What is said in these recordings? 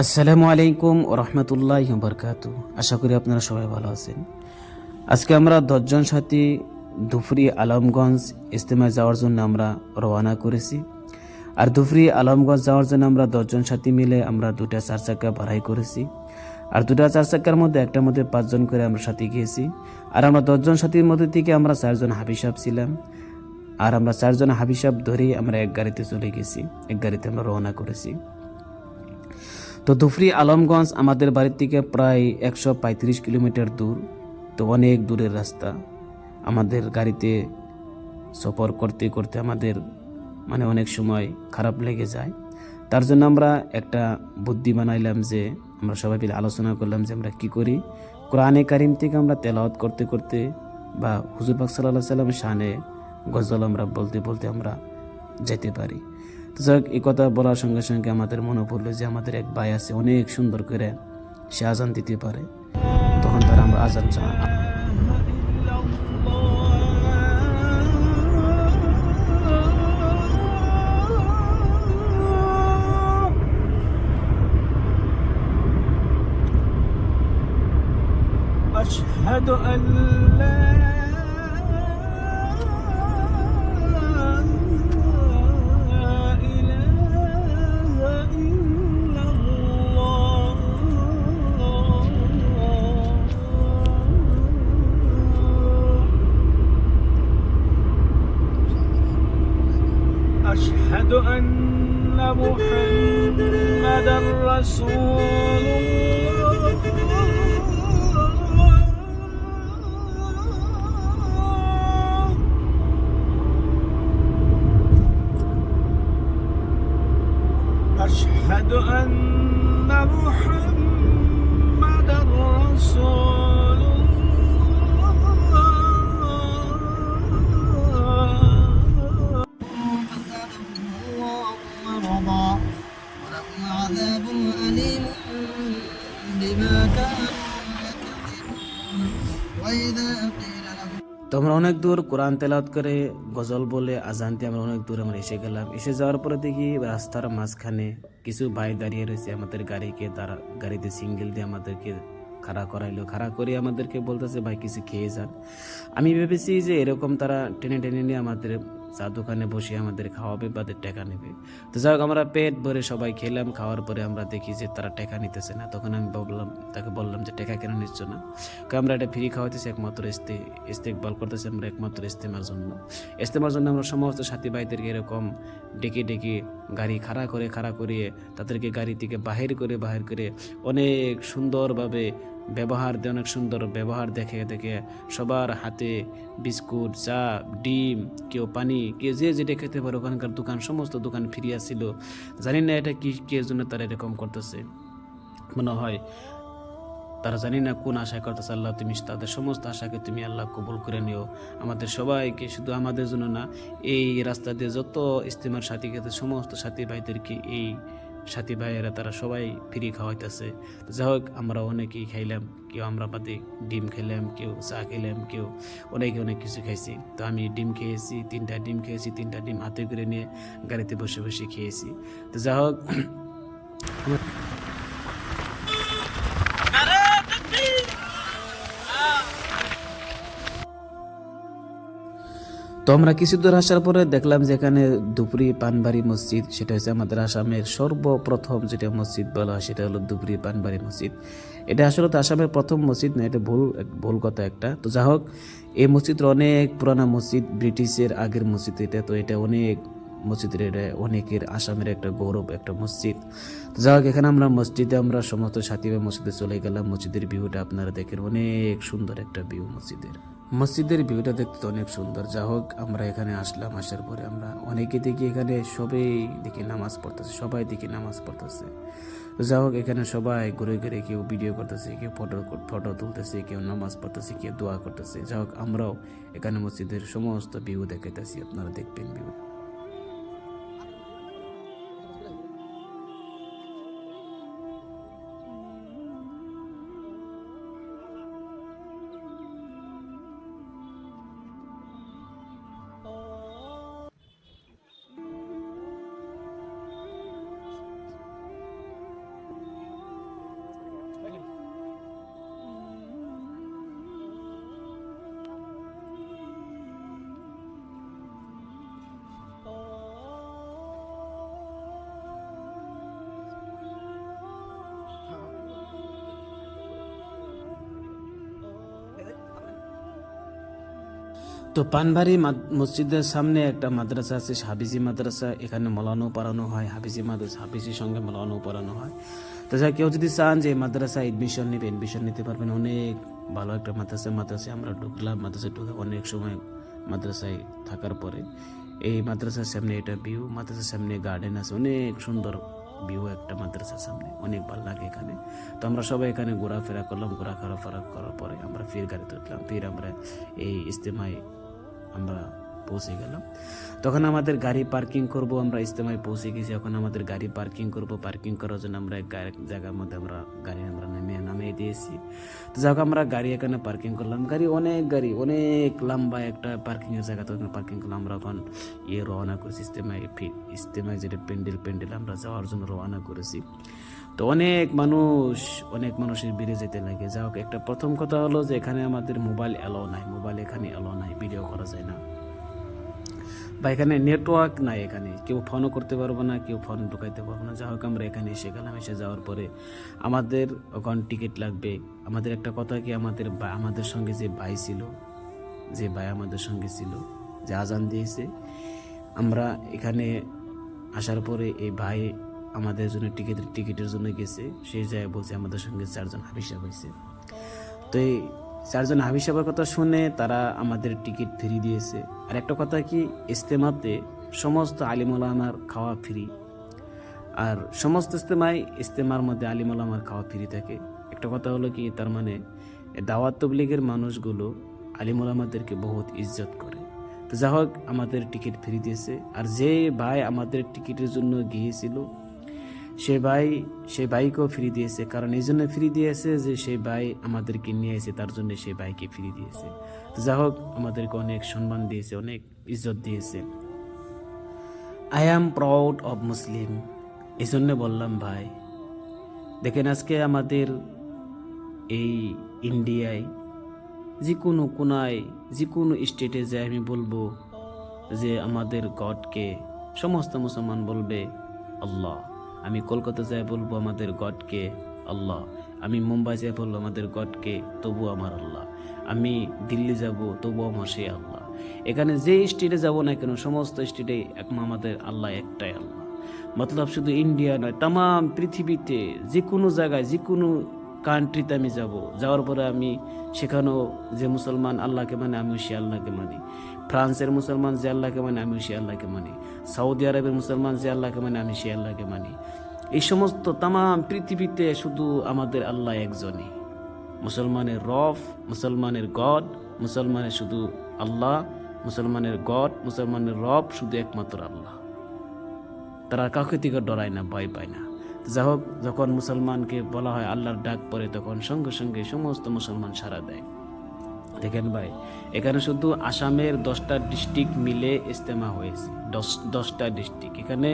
আসসালামু আলাইকুম ও রহমতুল্লাহি ওয়া বারাকাতুহু। আশা করি আপনারা সবাই ভালো আছেন। আজকে আমরা 10জন সাথী ধুফরি আলমগঞ্জ ইজতেমায় যাওয়ার জন্য আমরা রওনা করেছি। আর ধুফরি আলমগঞ্জ যাওয়ার জন্য আমরা 10জন সাথী মিলে আমরা দুটা চার চাকা ভাড়াই করেছি। আর দুটা চার চাকার মধ্যে একটার মধ্যে 5জন করে আমরা সাথী গিয়েছি। আর আমরা 10জন সাথীর মধ্যে থেকে আমরা 4জন হাবিসাব ছিলাম। আর আমরা 4জন হাবিসাব ধরেই আমরা এক গাড়িতে চলে গেছি, এক গাড়িতে আমরা রওনা করেছি। তো ধুফরি আলমগঞ্জ আমাদের বাড়ির থেকে প্রায় 135 কিলোমিটার দূর। তো অনেক দূরের রাস্তা। আমাদের গাড়িতে সফর করতে করতে আমাদের অনেক সময় খারাপ লেগে যায়। তার জন্য আমরা একটা বুদ্ধি বানাইলাম যে আমরা সবাই মিলে আলোচনা করলাম যে আমরা কি করি, কোরআনে কারিম থেকে আমরা তেলাওয়াত করতে করতে বা হুজুর পাক সাল্লাল্লাহু আলাইহি সাল্লামের শানে গজল আমরা বলতে বলতে আমরা যেতে পারি। তো যাক, এই কথা বলার সঙ্গে সঙ্গে আমাদের মনে পড়লো যে আমাদের এক ভাই আছে, অনেক সুন্দর করে সে আজান দিতে পারে। তখন তার আমরা আজান أشهد أن لا إله إلا الله أشهد أن محمدا رسول الله أشهد أن محمدا رسول الله فزادهم الله مرضا ولهم عذاب أليم بما كانوا يكذبون وإذا قيل لهم তো আমরা অনেক দূর কোরআন তেলাওয়াত করে গজল বলে আজান দিয়ে আমরা অনেক দূর আমরা এসে গেলাম। এসে যাওয়ার পরে দেখি রাস্তার মাঝখানে কিছু ভাই দাঁড়িয়ে রয়েছে। আমাদের গাড়িতে সিঙ্গেল দিয়ে আমাদেরকে খাড়া করাইলো। খাড়া করে আমাদেরকে বলতেছে ভাই কিছু খেয়ে যান। আমি ভেবেছি যে এরকম তারা টেনে টেনে নিয়ে আমাদের চা দোকানে বসে আমাদের খাওয়াবে বা টাকা নেবে। তো যাই হোক, আমরা পেট ভরে সবাই খেলাম। খাওয়ার পরে আমরা দেখি যে তারা টাকা নিতেছে না। তখন আমি তাকে বললাম যে টাকা কেন নিচ্ছ না? আমরা এটা ফ্রি খাওয়াইতেছি, একমাত্র ইস্তেকবাল করতেছি আমরা একমাত্র ইস্তেমার জন্য আমরা সমস্ত সাথী ভাইদেরকে এরকম ডেকে ডেকে গাড়ি খাড়া করিয়ে তাদেরকে গাড়ি থেকে বাহির করে অনেক সুন্দরভাবে অনেক সুন্দর ব্যবহার দেখে দেখে সবার হাতে বিস্কুট, চা, ডিম, কেউ পানি, কেউ যে যেটা খেতে পারে। ওখানকার সমস্ত দোকান ফ্রি আসছিল। জানি না এটা কে জন্য তারা এরকম করতেছে। মনে হয় তারা জানি না কোন আশা করতেছে। আল্লাহ, তুমি তাদের সমস্ত আশাকে তুমি আল্লাহ কবুল করে নিও। আমাদের সবাইকে, শুধু আমাদের জন্য না, এই রাস্তা দিয়ে যত ইস্তেমার সাথী গেছে সমস্ত সাথী ভাইদেরকে এই সাথী ভাইয়েরা তারা সবাই ফ্রি খাওয়াইতেছে। যাই হোক, আমরা অনেকেই খাইলাম। কেউ আমরা বাদে ডিম খেলাম, কেউ চা খেলাম, কেউ অনেক কিছু খাইছি। তো আমি ডিম খেয়েছি, 3টা ডিম খেয়েছি। 3টা ডিম হাতে করে নিয়ে গাড়িতে বসে বসে খেয়েছি। তো যাই হোক, তো আমরা কিছু দূর আসার পরে দেখলাম যে এখানে ধুপরি পানবাড়ি মসজিদ, সেটা হচ্ছে আমাদের আসামের সর্বপ্রথম যেটা মসজিদ বলা হয় সেটা হলো ধুপরি পানবাড়ি মসজিদ। এটা আসলে তো আসামের প্রথম মসজিদ না, এটা ভুল কথা একটা। তো যাই হোক, এই মসজিদটা অনেক পুরানা মসজিদ, ব্রিটিশের আগের মসজিদ এটা। তো এটা মসজিদের এটা অনেকের আসামের একটা গৌরব, একটা মসজিদ। তো যাই হোক, এখানে আমরা আমরা সমস্ত সাথী মসজিদে চলে গেলাম। মসজিদের ভিউটা আপনারা দেখেন, অনেক সুন্দর একটা ভিউ মসজিদের ভিউটা দেখতে অনেক সুন্দর। যা হোক, আমরা এখানে আসলাম। আসার পরে আমরা অনেকে দেখি এখানে সবাই দেখি নামাজ পড়তেছে। যা হোক, এখানে সবাই ঘুরে ঘুরে কেউ ভিডিও করতেছে, কেউ ফটো তুলতেছে, কেউ নামাজ পড়তেছে, কেউ দোয়া করতেছে। যা হোক, আমরাও এখানে মসজিদের সমস্ত ভিউ দেখাইতেছি, আপনারা দেখবেন ভিউ। তো পানবাড়ি মসজিদের সামনে একটা মাদ্রাসা আছে, হাফিজি মাদ্রাসা। এখানে মলানো পড়ানো হয়, হাফিজি মাদ্রাসা, হাফিজির সঙ্গে মলানো পড়ানো হয়। তো যা কেউ যদি চান যে মাদ্রাসায় এডমিশন নেবে, এডমিশন নিতে পারবেন। অনেক ভালো একটা মাদ্রাসায় আমরা ঢুকলাম। মাদ্রাসায় ঢুকে অনেক সময় মাদ্রাসায় থাকার পরে এই মাদ্রাসার সামনে এটা ভিউ, মাদ্রাসার সামনে গার্ডেন আছে, অনেক সুন্দর ভিউ একটা মাদ্রাসার সামনে, অনেক ভালো লাগে এখানে। তো আমরা সবাই এখানে ঘোরাফেরা করলাম, ঘোরাফেরা করার পরে আমরা ফির গাড়িতে উঠলাম। ফির আমরা এই ইজতেমায় আমরা পৌঁছে গেলাম। তখন আমাদের গাড়ি পার্কিং করব, আমরা ইজতেমায় পৌঁছে গেছি। এখন আমাদের গাড়ি পার্কিং করব, পার্কিং করার জন্য আমরা এক জায়গার মধ্যে আমরা গাড়ি নামিয়ে দিয়েছি। তো যাক আমরা গাড়ি এখানে পার্কিং করলাম। গাড়ি অনেক লম্বা একটা পার্কিংয়ের জায়গা, তো পার্কিং করলাম। আমরা এখন রওনা করেছি ইজতেমায় যেটা প্যান্ডেল আমরা যাওয়ার জন্য রওনা করেছি। তো অনেক মানুষের বেড়ে যেতে লাগে। যাই হোক, একটা প্রথম কথা হলো যে এখানে আমাদের মোবাইল এখানে এলো নাই, ভিডিও করা যায় না, বা এখানে নেটওয়ার্ক নাই, এখানে কেউ ফোনও করতে পারবো না, কেউ ফোন ঢুকাইতে পারবো না। যাই হোক আমরা এখানে এসে গেলাম। এসে যাওয়ার পরে আমাদের ওখানে টিকিট লাগবে। আমাদের একটা কথা কি, আমাদের সঙ্গে যে ভাই আমাদের সঙ্গে ছিল, যে আজান দিয়েছে, আমরা এখানে আসার পরে এই ভাই আমাদের জন্য টিকিটের জন্য গেছে। সেই জায়গায় বলছে আমাদের সঙ্গে 4 জন হাফিজ সাহেব হয়েছে। তো এই 4 জন হাফিজ সাহেবের কথা শুনে তারা আমাদের টিকিট ফ্রি দিয়েছে। আর একটা কথা কি, ইজতেমাতে সমস্ত আলিম ওলামার খাওয়া ফ্রি। আর সমস্ত ইজতেমার মধ্যে আলিম ওলামার খাওয়া ফ্রি থাকে। একটা কথা হলো কি, তার মানে দাওয়াত তাবলীগের মানুষগুলো আলিম ওলামাদেরকে বহুত ইজ্জত করে। তো যাই হোক আমাদের টিকিট ফ্রি দিয়েছে। আর যে ভাই আমাদের টিকিটের জন্য গিয়েছিল সে ভাইকেও ফ্রি দিয়েছে। কারণ এই জন্য ফ্রি দিয়েছে যে সেই ভাই আমাদেরকে নিয়ে এসে, তার জন্য সেই ভাইকে ফ্রি দিয়েছে। তো যাই হোক আমাদেরকে অনেক সম্মান দিয়েছে, অনেক ইজ্জত দিয়েছে। I am proud of Muslim, এই জন্য বললাম ভাই। দেখেন আজকে আমাদের এই ইন্ডিয়ায় যে কোনো কোনায়, যে কোনো স্টেটে যায়, আমি বলবো যে আমাদের গডকে সমস্ত মুসলমান বলবে আল্লাহ। আমি কলকাতা যাই বলবো আমাদের গডকে আল্লাহ। আমি মুম্বাই যাই বলবো আমাদের গডকে, তবু আমার আল্লাহ। আমি দিল্লি যাব তবু আমার সেই আল্লাহ। এখানে যে স্টেটে যাব না কেন, সমস্ত স্টেটে আমাদের আল্লাহ একটাই আল্লাহ। মতলব শুধু ইন্ডিয়া নয়, তাম পৃথিবীতে যে কোনো জায়গায়, যে কোনো কান্ট্রিতে আমি যাওয়ার পরে আমি সেখানেও যে মুসলমান আল্লাহকে মানে, আমিও সে আল্লাহকে মানি। ফ্রান্সের মুসলমান যে আল্লাহকে মানে, আমিও সে আল্লাহকে মানি। সৌদি আরবের মুসলমান যে আল্লাহকে মানে, আমি সে আল্লাহকে মানি। এই সমস্ত তাম পৃথিবীতে শুধু আমাদের আল্লাহ একজনই। মুসলমানের রব, মুসলমানের গড, মুসলমানের শুধু আল্লাহ, মুসলমানের গড, মুসলমানের রব শুধু একমাত্র আল্লাহ। তারা কাউকে থেকে ডরায় না, ভয় পায় না। যাই হোক, যখন মুসলমানকে বলা হয় আল্লাহর ডাক পড়ে, তখন সঙ্গে সঙ্গে সমস্ত মুসলমান সাড়া দেয়। দেখেন ভাই, এখানে শুধু আসামের 10টা ডিস্ট্রিক্ট মিলে ইজতেমা হয়েছে। 10টা ডিস্ট্রিক্ট, এখানে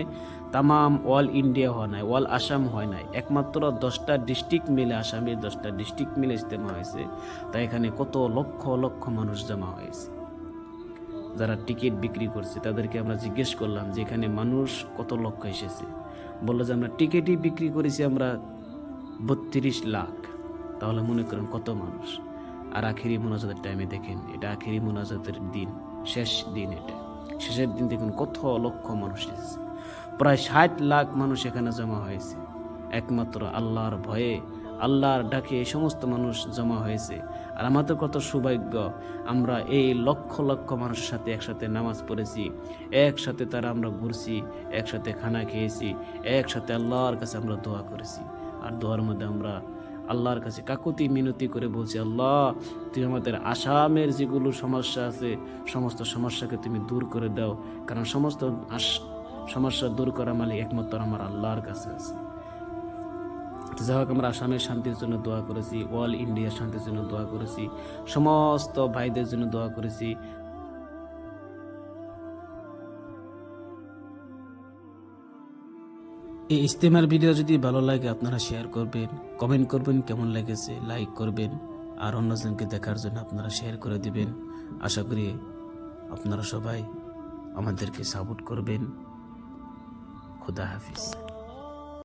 তামাম অল ইন্ডিয়া হয় নাই, অল আসাম হয় নাই, একমাত্র 10টা ডিস্ট্রিক্ট মিলে, আসামের 10টা ডিস্ট্রিক্ট মিলে ইজতেমা হয়েছে। তাই এখানে কত লক্ষ লক্ষ মানুষ জমা হয়েছে। যারা টিকিট বিক্রি করছে তাদেরকে আমরা জিজ্ঞেস করলাম যে এখানে মানুষ কত লক্ষ এসেছে। বললো যে আমরা টিকিটই বিক্রি করেছি আমরা 32 লাখ। তাহলে মনে করেন কত মানুষ। আর আখেরি মোনাজাতের টাইমে দেখেন, এটা আখেরি মোনাজাতের দিন, শেষ দিন, এটা শেষের দিন দেখুন কত লক্ষ মানুষ এসেছে। প্রায় 60 লাখ মানুষ এখানে জমা হয়েছে। একমাত্র আল্লাহর ভয়ে, আল্লাহর ডাকে এই সমস্ত মানুষ জমা হয়েছে। আর আমাদের কত সৌভাগ্য, আমরা এই লক্ষ লক্ষ মানুষের সাথে একসাথে নামাজ পড়েছি, একসাথে তারা আমরা ঘুরছি, একসাথে খানা খেয়েছি, একসাথে আল্লাহর কাছে আমরা দোয়া করেছি। আর দোয়ার মধ্যে আমরা আল্লাহর কাছে কাকুতি মিনতি করে বলছি, আল্লাহ তুমি আমাদের আসামের যেগুলো সমস্যা আছে সমস্ত সমস্যাকে তুমি দূর করে দাও। কারণ সমস্ত সমস্যা দূর করা মালিক একমাত্র আমার আল্লাহর কাছে আছে। যাই হোক, আমরা আসামের শান্তির জন্য দোয়া করেছি, অল ইন্ডিয়ার শান্তির জন্য দোয়া করেছি, সমস্ত ভাইদের জন্য দোয়া করেছি। এই ইজতেমার ভিডিও যদি ভালো লাগে আপনারা শেয়ার করবেন, কমেন্ট করবেন কেমন লেগেছে, লাইক করবেন। আর অন্যজনকে দেখার জন্য আপনারা শেয়ার করে দিবেন। আশা করি আপনারা সবাই আমাদেরকে সাপোর্ট করবেন। খুদা হাফিজ।